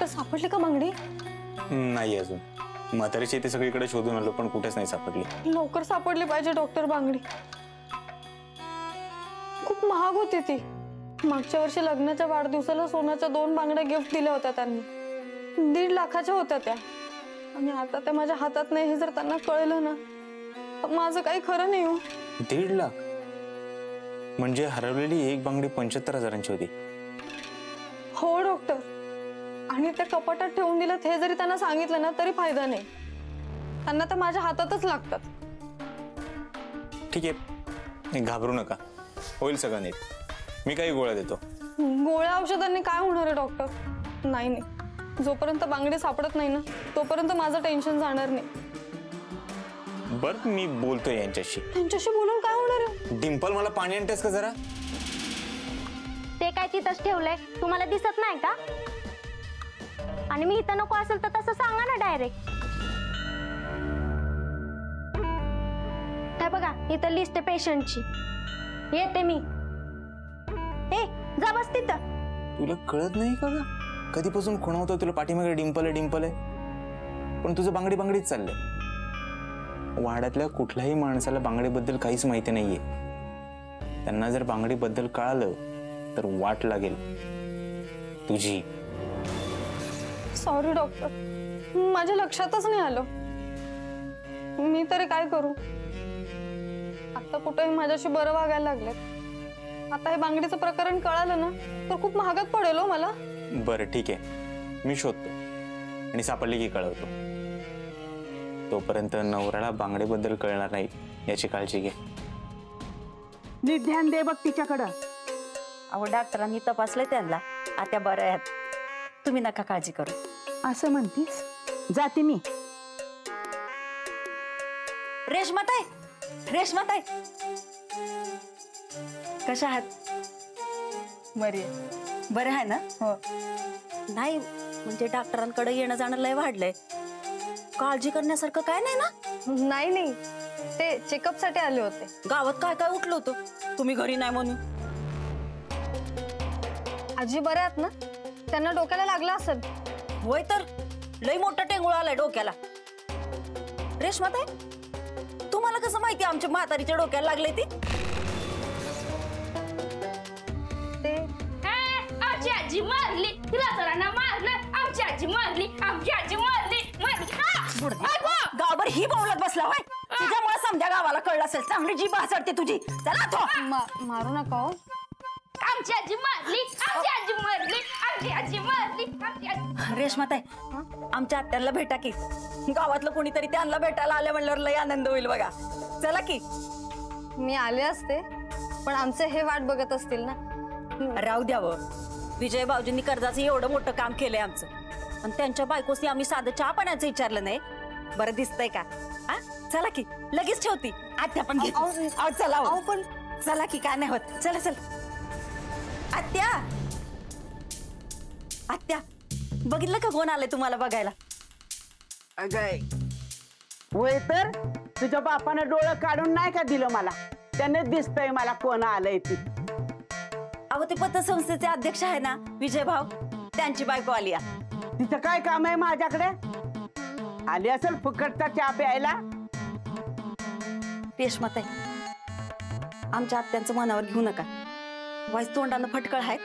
Doctor सापडली का बांगडी? नाही अजून. म्हातारीची इथे सगळीकडे शोधून आलो पण कुठेच नाही सापडली. लवकर सापडली पाहिजे डॉक्टर बांगडी. खूप महाग होती ती. मागच्या वर्षी लग्नाच्या वाढदिवसाला सोन्याच्या 2 बांगड्या गिफ्ट दिल्या होत्या त्यांनी. 1.5 लाखाच्या होत्या त्या. आणि आता त्या माझ्या हातात नाही हे जर त्यांना कळलं ना तर माझं काही खरं नाही हो. 1.5 लाख म्हणजे हरवलेली एक बांगडी 75,000ची होती. हो डॉक्टर. आणि त्या कपाटात ठेवून दिलं हे जरी त्यांना सांगितलं ना तरी फायदा नाही. त्यांना तर माझ्या हातातच लागतात. ठीक आहे, घाबरू नका, होईल सगळं नीट. मी काही गोळ्या देतो. गोळ्या औषधांनी काय होणार आहे डॉक्टर? नाही नाही, जोपर्यंत बांगडी सापडत नाही ना तोपर्यंत माझं टेन्शन जाणार नाही. बरं मी बोलतोय यांच्याशी. त्यांच्याशी बोलून काय होणार आहे? डिंपल मला पाणी आणतेस का जरा? ते काय तिथंच ठेवलंय, तुम्हाला दिसत नाही का? आणि मी इथं नको असेल तर तसं सांगा ना डायरेक्ट. काय बघा इथं लिस्ट आहे पेशंटची. येते मी. ए जा बस तिथं. तुला कळत नाही का ग? कधीपासून खुणवतो तुला पाठीमागे डिंपल आहे पण तुझं बांगडीच चाललंय. वाड्यातल्या कुठल्याही माणसाला बांगडीबद्दल काहीच माहिती नाहीये. त्यांना जर बांगडीबद्दल कळालं तर वाट लागेल तुझी. सॉरी डॉक्टर, माझ्या लक्षातच नाही आलं. मी तरी काय करू? आता कुठेही माझ्याशी बरं वागायला लागले. आता हे बांगडीचं प्रकरण कळालं ना तर खूप महागात पडेल हो मला. बरं ठीक आहे, मी शोधतो आणि सापडली की कळवतो. तोपर्यंत नवऱ्याला बांगडीबद्दल कळणार नाही याची काळजी घे. नीट ध्यान दे बघ तिच्याकडं. अहो डॉक्टरांनी तपासले त्यांना, आता बरं आहेत. तुम्ही नका काळजी करू. असं म्हणतीस? जाते मी. रेशमाताई, रेशमाताई कशा आहात? बरी बरं आहे ना? हो. नाही म्हणजे डॉक्टरांकडे येणं जाणं लय वाढलंय. काळजी करण्यासारखं काय नाही ना? नाही नाही, ते चेकअप साठी आले होते. गावात काय काय उठलं होतं, तुम्ही घरी नाही म्हणून. आजी बऱ्या आहेत ना? त्यांना डोक्याला लागला असेल. होय तर लय मोठा टेंगुळ आलाय डोक्याला. रेशमाताई तुम्हाला कसं माहिती आमच्या म्हातारीच्या डोक्याला लागले ती? ते आमची आजी मारली, राजारांना मारलं. आमची आजी मारली, आमची आजी मारली. गावभर ही बोलत बसला होय. तुझ्यामुळे समजा गावाला कळलं असेल. चांगली जी भासडते तुझी. चला तो मारू नका हो. आमची आजी मारली, आमची आजी मारली, आमची आजी मारली, आमची आजी. रेशमाताई आमच्या आत्यांना भेटा की. गावातलं कोणीतरी त्यांना भेटायला आल्या म्हणल्यावर लय आनंद होईल बघा. चला की. मी आले असते पण आमचे हे वाट बघत असतील ना. राहू द्यावं. विजय भाऊजींनी कर्जाचं एवढं मोठं काम केलंय आमचं, आणि त्यांच्या बायकोशी आम्ही साधं चहा पाण्याचं विचारलं नाही. बरं दिसतंय का? हा चला की, लगेच ठेवती. आत्या पण चला पण चला की, काय नाही होत. चला चला. आत्या, आत्या बघितलं का कोण आलंय तुम्हाला बघायला? अगं होय तर तुझ्या बापानं डोळं काढून नाही का दिलं मला? त्याने दिसतंय मला कोण आलंय ती. अहो ते पतसंस्थेचे अध्यक्ष आहे ना विजय भाऊ, त्यांची बायको आली. तिचं काय काम आहे माझ्याकडे? आली असेल फुकटचा चहा प्यायला. रेशमाताई आमच्या आत्यांचं मनावर घेऊ नका. वाईस तोंडानं फटकळ आहेत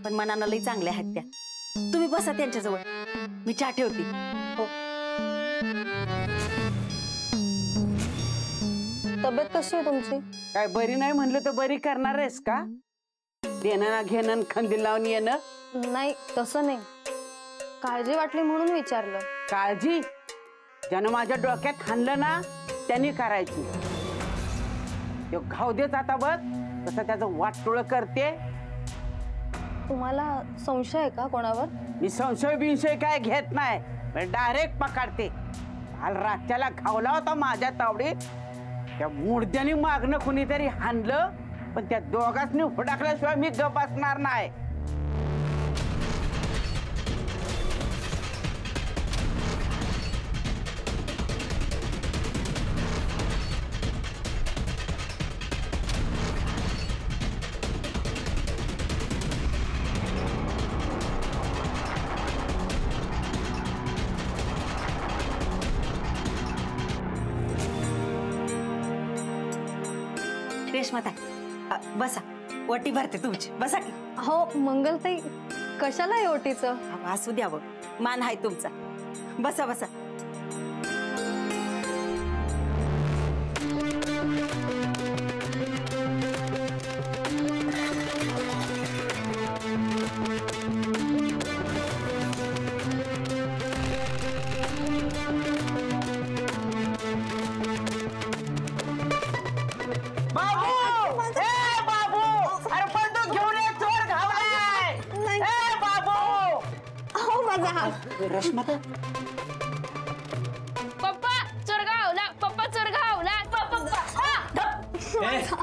पण मनानं लई चांगल्या आहेत त्या. तुम्ही बसा त्यांच्याजवळ, मी चहा ठेवते. हो. तब्येत कशी आहे तुमची? काय बरी नाही म्हणलं तर बरी करणार आहेस का? देणं ना घेणं, खंदील लावून येणं. नाही तसं नाही, काळजी वाटली म्हणून विचारलं. काळजी ज्यानं माझ्या डोक्यात हाणलं ना त्यांनी करायची. तो घाव देत आता बघ तसं त्याचं वाटोळं करते. तुम्हाला संशय आहे का कोणावर? मी संशय बिंशय काय घेत नाही, डायरेक्ट पकडते. काल रात्याला घावला होता माझ्या तावडीत. त्या मुर्द्याने मागणं कुणीतरी हाणलं पण त्या दोघांनी हुडाकल्याशिवाय मी गप बसणार नाही. रेशमाताई बसा, वटी भरते तुमची, बसा की. हो मंगलताई, कशाला आहे ओटीचं? अहो, असू द्यावं, मान आहे तुमचा. बसा बसा. रश्माता पप्पा चोर गावला, पप्पा चोर गावला, पप्पा.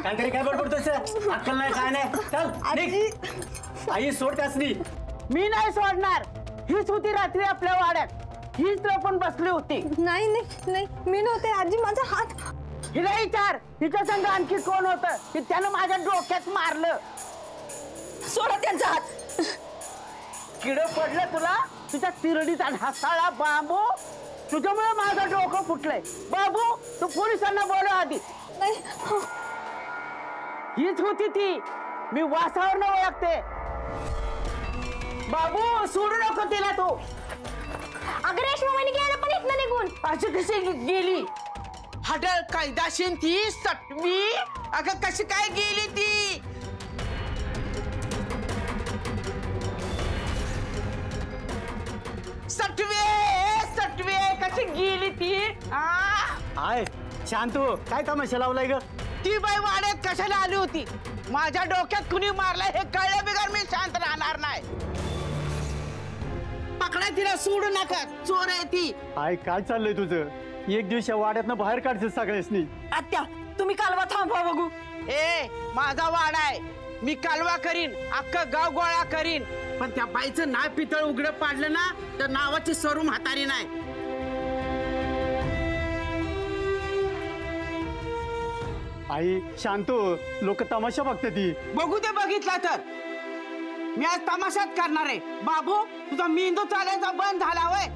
काहीतरी काय बडबडतोस? अक्कल नाही, काय नाही. चल निघ. आई सोड त्यासनी. मी नाही सोडणार. हीच होती रात्री आपल्या वाड्यात, हीच पण बसली होती. नाही नाही नाही, मी नव्हते आजी, माझा हात. हिला विचार, हिच्या संग आणखी कोण होतं की त्यानं माझ्या डोक्यात मारलं. सोडा त्यांचा हात. किड पडलं तुला, तुझ्या तिरडीचा ढासाळा बाबू, तुझ्यामुळे माझं डोकं फुटलंय. बाबू तू पोलिसांना बोलव आधी. हीच होती ती, मी वासावर न ओळखते. बाबू सोडू नको तिला तू. अगं रेशमाने गेलं पण इथनं निघून. अशी कशी गेली? हडळ कैदाशीन ती सटवी. अगं कशी काय गेली ती? सटवे कशी गेली ती? आय शांतू, काय तमाशा लावलाय ग? ती बाई वाड्यात कशाला आली होती? माझ्या डोक्यात कुणी मारलाय हे कळलं बिगर मी शांत राहणार नाही. पकडा तिला, सोडू नका, चोर आहे ती. आय काय चाललंय तुझं? एक दिवस या वाड्यातनं बाहेर काढशील सगळ्यासनी. आत्या तुम्ही कालवा थांबवा बघू. ए माझा वाडा आहे, मी कालवा करीन, अख्खं गाव गोळा करीन. पण त्या बाईचं नाव पितळ उघडं पाडलं ना तर नावाची सरू म्हातारी नाही. आई शांतू, लोक तमाशा बघते ती. बघू ते, बघितला तर मी आज तमाशात करणार आहे. बाबू तुझा मेंदू चालायचा बंद झाला वय.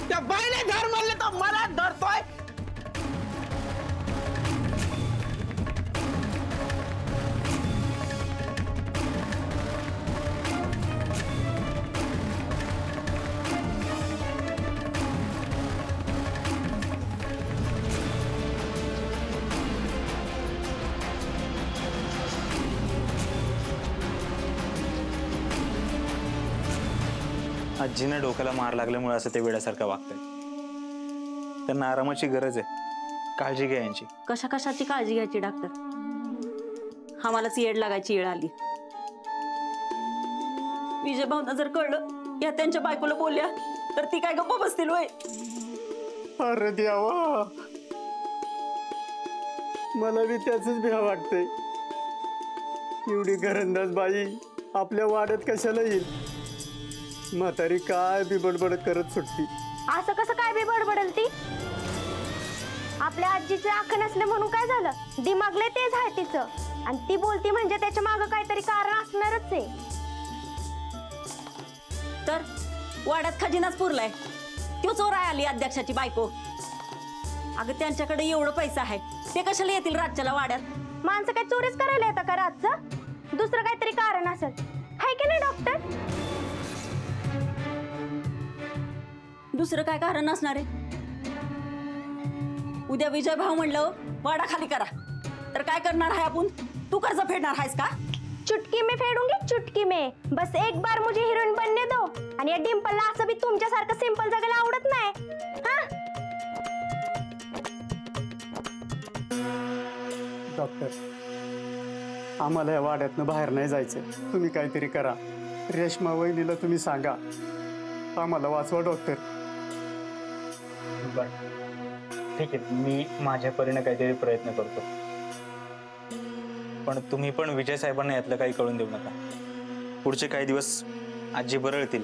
त्या बाईने धर म्हणलं तर मला धरतोय. आजीनं डोक्याला मार लागल्यामुळे असं ते वेड्यासारखं वागतंय. त्यांना आरामाची गरज आहे, काळजी घ्या यांची. कशा कशाची काळजी घ्यायची डॉक्टर? आम्हालाच येड लागायची येळ आली. विजय भाऊना जर कळलं या त्यांच्या बायकोला बोलल्या तर ती काय गप्प बसतील होय? अरे देवा, मला बी त्याच भ्या वाटतंय. एवढी घरंदाज बाई आपल्या वाड्यात कशाला येईल? म्हातारी काय बी बडबड करत सुटती. असं कसं काय बी बडबडल ती? आपल्या आजीचे आख नसले म्हणून काय झालं? दिमागले तेच आहे तिचं, आणि ती बोलती म्हणजे त्याच्या मागं काहीतरी कारण असणारच आहे. तर वाड्यात खजिनाच पुरलाय, तो चोराय आली अध्यक्षाची बायको. अगं त्यांच्याकडे एवढं पैसा आहे, ते कशाला येतील रातच्याला वाड्यात? माणसं काय चोरीच करायला येतं का रातचं? दुसरं काहीतरी कारण असेल, हाय की नाही डॉक्टर? दुसरं काय कारण असणार आहे? उद्या विजय भाऊ म्हणलं वाडा खाली करा तर काय करणार आहे आपण? तू कर्ज फेडणार आहेस का? चुटकी में फेडूंगी, चुटकी में. बस एक बार मुझे हीरोइन बनने दो. आणि या डिंपलला असं बी तुमच्यासारखं सिंपल जगायला आवडत नाही. हा? डॉक्टर, आम्हाला या वाड्यातनं बाहेर नाही जायचं. तुम्ही काहीतरी करा. रेश्मा वहिनीला तुम्ही सांगा, आम्हाला वाचवा डॉक्टर. ठीक आहे, मी माझ्या परीने काहीतरी प्रयत्न करतो. पण तुम्ही पण विजय साहेबांना यातलं काही कळून देऊ नका. पुढचे काही दिवस आजी बरळतील,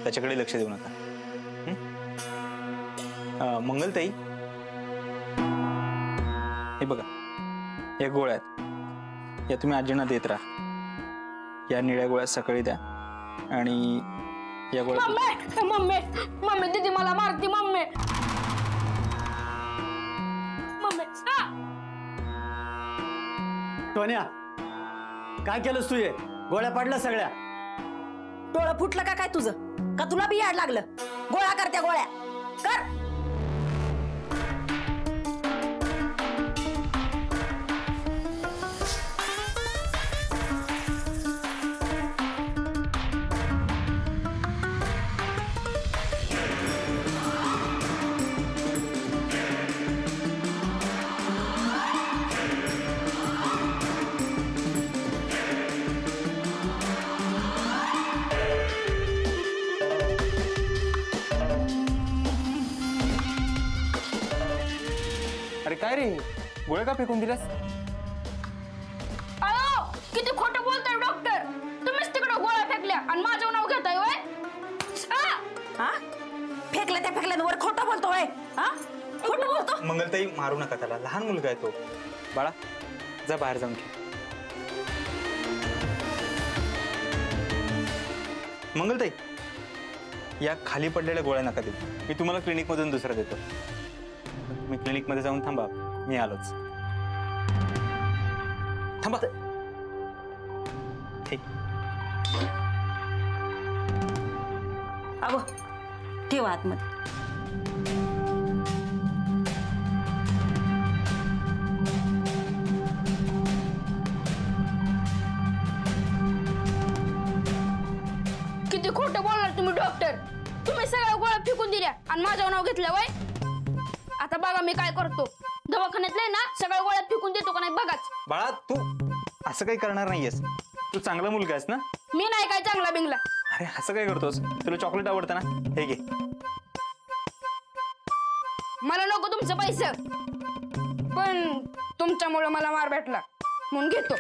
त्याच्याकडे लक्ष देऊ नका. मंगलताई, हे बघा, या गोळ्यात या तुम्ही आजींना देत राहा. या निळ्या गोळ्या सकाळी द्या आणि या गोळ्या. मम्मी मम्मी मम्मी दीदी मला मारती. मम्मी टोन्या, काय केलंस तू? हे गोळ्या पाडल्या सगळ्या. डोळं फुटलं का काय तुझं? का तुला बी याड लागलं? गोळ्या करत्या गोळ्या कर. अरे काय रे, गोळ्या का फेकून दिलास? अहो किती खोटं बोलताय डॉक्टर. तुम्हीच तिकडे गोळ्या फेकल्या आणि माझं नाव घेताय होय. हा फेकल्या त्या फेकल्यावर खोटं बोलतोय. हा खोटं बोलतो. मंगलताई, मारू नका त्याला, लहान मुलगा आहे तो. बाळा जा बाहेर जाऊन खेळ. मंगलताई, या खाली पडलेल्या गोळ्या नका देऊ. मी तुम्हाला क्लिनिक मधून दुसरा देतो. मी क्लिनिक मध्ये जाऊन थांबा, मी आलोच. थांबा. ठीक. अगो ठेवा आतमध्ये. किती खोटं बोलणार तुम्ही डॉक्टर. तुम्ही सगळ्या गोळ्या फेकून दिल्या आणि माझं नाव घेतलं वय. आता बघा मी काय करतो. दवाखान्यातले ना सगळ्या गोळ्या फेकून देतो का नाही बघाच. बाळा तू असं काही करणार नाहीयेस. तू चांगला मुलगा आहेस ना. मी नाही काय चांगला बिंगला. अरे असं काय करतोस? तुला चॉकलेट आवडतं ना, हे घे. मला नको तुमचं पैसे, पण तुमच्यामुळे मला मार भेटला म्हणून घेतो.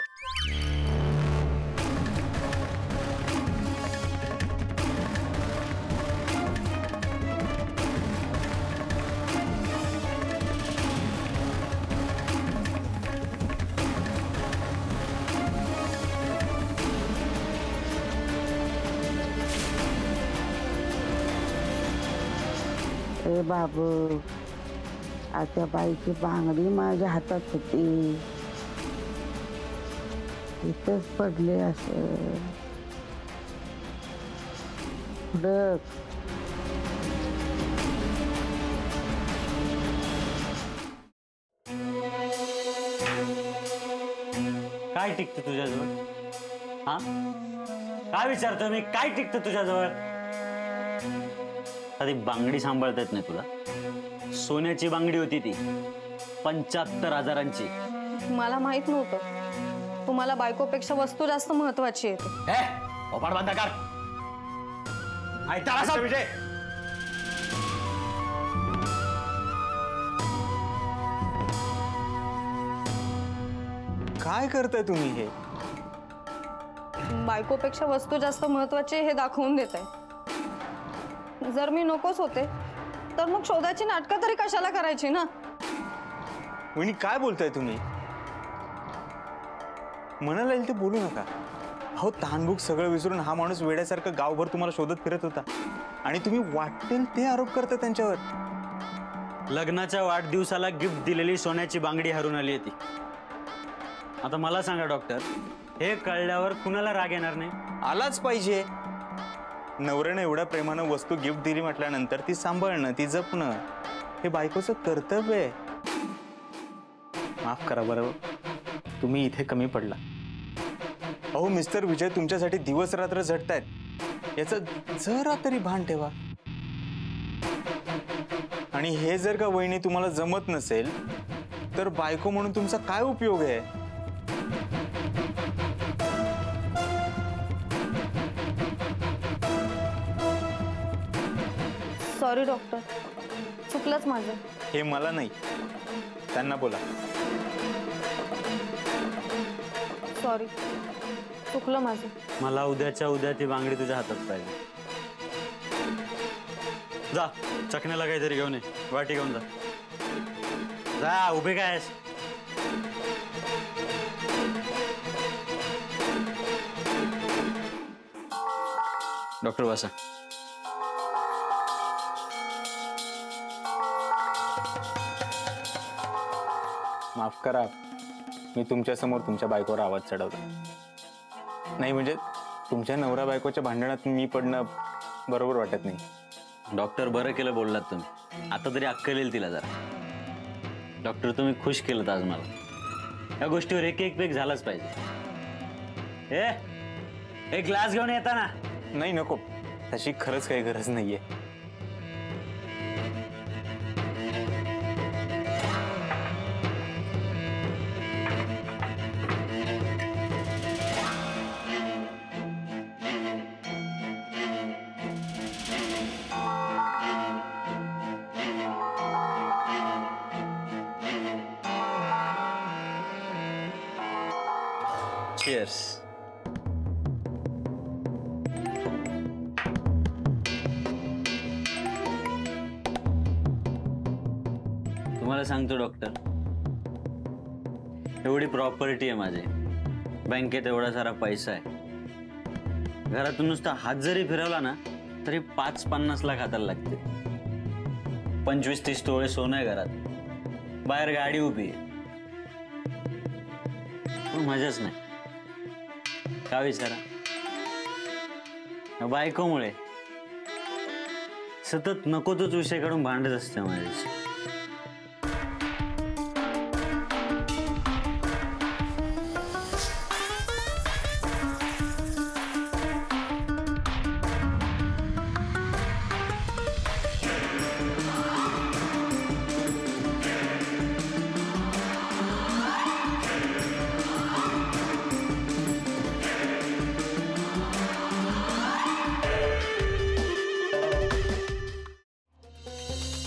ए बाबू, आता बाईची बांगडी माझ्या हातात होती, इथंच पडले असं. काय टिकतं तुझ्याजवळ? हा काय विचारतो मी? काय टिकतं तुझ्याजवळ? आधी बांगडी सांभाळता येत नाही तुला? सोन्याची बांगडी होती ती, 75,000ची. मला माहित नव्हतं तुम्हाला बायकोपेक्षा वस्तू जास्त महत्वाची आहे. ओपाड बंद कर. ऐकता विजय? काय करताय तुम्ही हे? बायकोपेक्षा वस्तू जास्त महत्वाची हे दाखवून देत आहे. जर मी नकोच होते तर मग शोधाची नाटकं तरी कशाला करायची ना. वहिनी काय बोलताय तुम्ही? मनाला येईल ते बोलू नका. अहो तहानभूक सगळं विसरून हा माणूस वेड्यासारखं गावभर तुम्हाला शोधत फिरत होता आणि तुम्ही वाटेल ते आरोप करता त्यांच्यावर. लग्नाच्या वाढदिवसाला गिफ्ट दिलेली सोन्याची बांगडी हरून आली होती. आता मला सांगा डॉक्टर, हे कळल्यावर कुणाला राग येणार नाही? आलाच पाहिजे. नवऱ्यानं एवढ्या प्रेमानं वस्तू गिफ्ट दिली म्हटल्यानंतर ती सांभाळणं, ती जपणं हे बायकोचं कर्तव्य आहे. माफ करा बरं, तुम्ही इथे कमी पडला. अहो मिस्टर विजय तुमच्यासाठी दिवस रात्र झटतायत, याचं जरा तरी भान ठेवा. आणि हे जर का वहिनी तुम्हाला जमत नसेल तर बायको म्हणून तुमचा काय उपयोग आहे? सॉरी डॉक्टर, चुकलंच माझं. हे मला नाही, त्यांना बोला. सॉरी, चुकलं माझं. मला उद्याच्या उद्या ती बांगडी तुझ्या हातात पाहिजे. जा चकण्याला काहीतरी घेऊन ये, वाटी घेऊन जा. जा, उभे काय आहेस? डॉक्टर बसा. माफ करा, मी तुमच्या समोर तुमच्या बायकोवर आवाज चढवला नाही, म्हणजे तुमच्या नवरा बायकोच्या भांडणात मी पडणं बरोबर वाटत नाही. डॉक्टर बरं केलं बोललात तुम्ही. आता तरी अक्कल येईल तिला जरा. डॉक्टर तुम्ही खुश केलं आज मला. या गोष्टीवर एक एक पेक झालाच पाहिजे. एक ग्लास घेऊन येता ना. नाही नको, तशी खरंच काही गरज नाहीये. Cheers. तुम्हाला सांगतो डॉक्टर, एवढी प्रॉपर्टी आहे माझी, बँकेत एवढा सारा पैसा आहे. घरातून नुसता हात जरी फिरवला ना तरी 5-50 लाख हाताला लागते. 25-30 तोळे सोनं आहे घरात, बाहेर गाडी उभी आहे, पण मजाच नाही. का विचारा, बायकोमुळे सतत नको तोच विषय काढून भांडत असते माझ्याशी.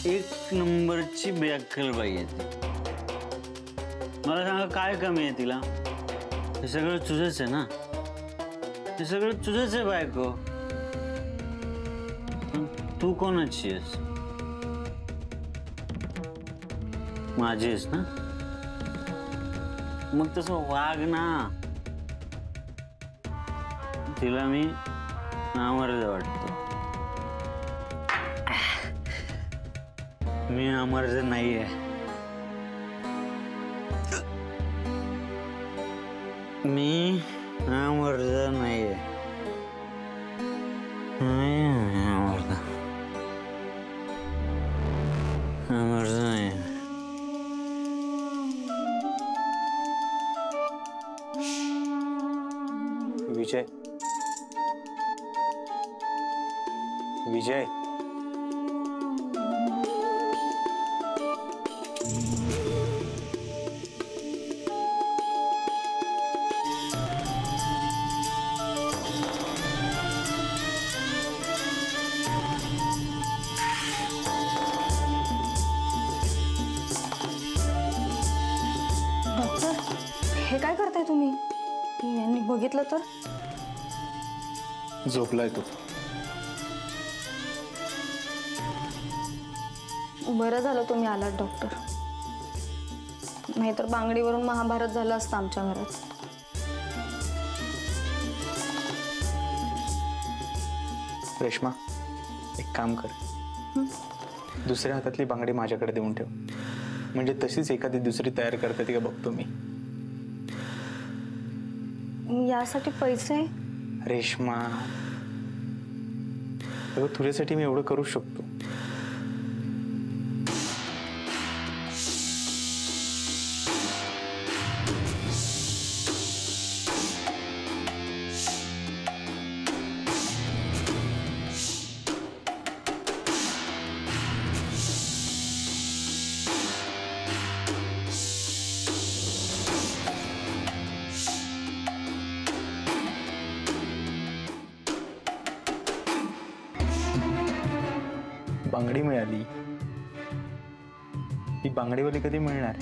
एक नंबरची बेअक्कल बाई आहे ती. मला सांगा काय कमी आहे तिला? हे सगळं तुझंच आहे ना, हे सगळं तुझंच आहे बायको. पण तू कोणाची आहेस? माझी आहेस ना, मग तसं वाग ना. तिला मी नामर्द वाटतो. मी नामर्द नाहीये. मी नामर्द नाहीये. नामर्द नाही. विजय, विजय, डॉक्टर, हे काय करताय तुम्ही? यांनी बघितलं तर? झोपलाय तो. बरं झालं तुम्ही आलात डॉक्टर, नाहीतर बांगडीवरून महाभारत झालं असतं आमच्या घरात. रेश्मा, एक काम कर, दुसऱ्या हातातली बांगडी माझ्याकडे देऊन ठेव, म्हणजे तशीच एखादी दुसरी तयार करता ती का बघतो मी. यासाठी पैसे? रेश्मा, तुझ्यासाठी मी एवढं करू शकतो. बांगडी मिळाली, ती बांगडीवाली कधी मिळणार?